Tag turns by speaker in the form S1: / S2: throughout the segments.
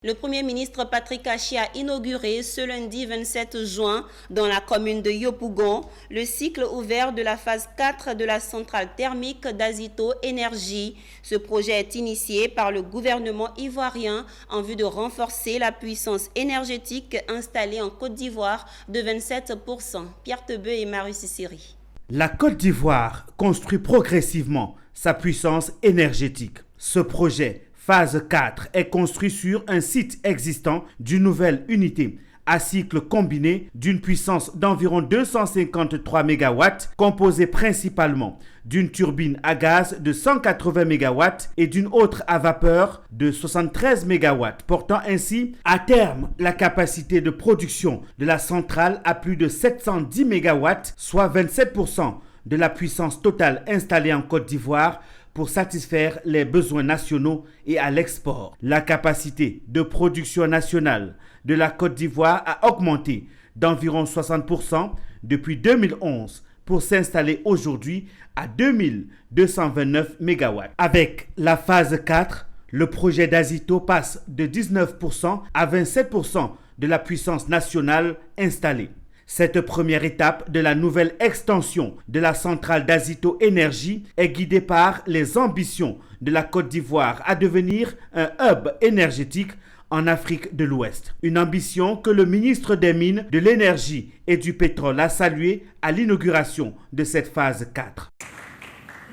S1: Le Premier ministre Patrick Achi a inauguré ce lundi 27 juin dans la commune de Yopougon le cycle ouvert de la phase 4 de la centrale thermique d'Azito Énergie. Ce projet est initié par le gouvernement ivoirien en vue de renforcer la puissance énergétique installée en Côte d'Ivoire de 27%. Pierre Tebeu et Marius Siri.
S2: La Côte d'Ivoire construit progressivement sa puissance énergétique. Ce projet Phase 4 est construit sur un site existant d'une nouvelle unité à cycle combiné d'une puissance d'environ 253 MW, composée principalement d'une turbine à gaz de 180 MW et d'une autre à vapeur de 73 MW, portant ainsi à terme la capacité de production de la centrale à plus de 710 MW, soit 27% de la puissance totale installée en Côte d'Ivoire, pour satisfaire les besoins nationaux et à l'export. La capacité de production nationale de la Côte d'Ivoire a augmenté d'environ 60% depuis 2011 pour s'installer aujourd'hui à 2229 MW. Avec la phase 4, le projet d'Azito passe de 19% à 27% de la puissance nationale installée. Cette première étape de la nouvelle extension de la centrale d'Azito Énergie est guidée par les ambitions de la Côte d'Ivoire à devenir un hub énergétique en Afrique de l'Ouest. Une ambition que le ministre des Mines, de l'Énergie et du Pétrole a saluée à l'inauguration de cette phase 4.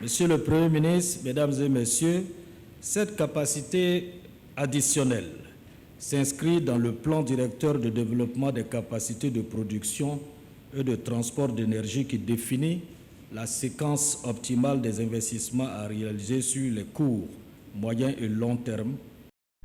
S3: Monsieur le Premier ministre, Mesdames et Messieurs, cette capacité additionnelle s'inscrit dans le plan directeur de développement des capacités de production et de transport d'énergie qui définit la séquence optimale des investissements à réaliser sur les courts, moyens et long termes.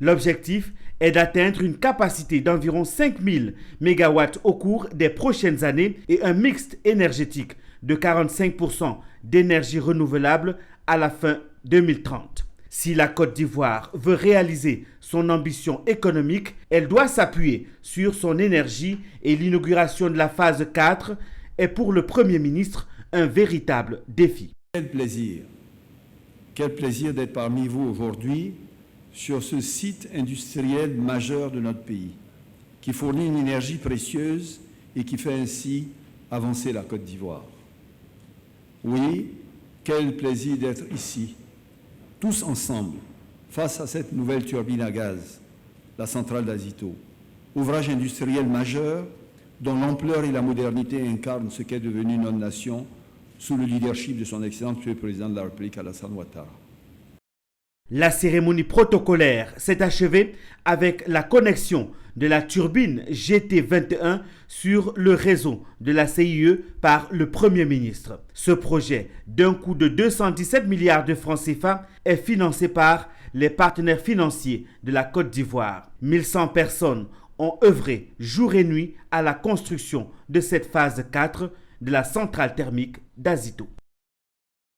S2: L'objectif est d'atteindre une capacité d'environ 5000 MW au cours des prochaines années et un mixte énergétique de 45% d'énergie renouvelable à la fin 2030. Si la Côte d'Ivoire veut réaliser son ambition économique, elle doit s'appuyer sur son énergie et l'inauguration de la phase 4 est pour le Premier ministre un véritable défi.
S4: Quel plaisir d'être parmi vous aujourd'hui sur ce site industriel majeur de notre pays, qui fournit une énergie précieuse et qui fait ainsi avancer la Côte d'Ivoire. Oui, quel plaisir d'être ici, tous ensemble, face à cette nouvelle turbine à gaz, la centrale d'Azito, ouvrage industriel majeur dont l'ampleur et la modernité incarnent ce qu'est devenu notre nation sous le leadership de son Excellence Monsieur le Président de la République Alassane Ouattara.
S2: La cérémonie protocolaire s'est achevée avec la connexion de la turbine GT21 sur le réseau de la CIE par le Premier ministre. Ce projet, d'un coût de 217 milliards de francs CFA, est financé par les partenaires financiers de la Côte d'Ivoire. 1100 personnes ont œuvré jour et nuit à la construction de cette phase 4 de la centrale thermique d'Azito.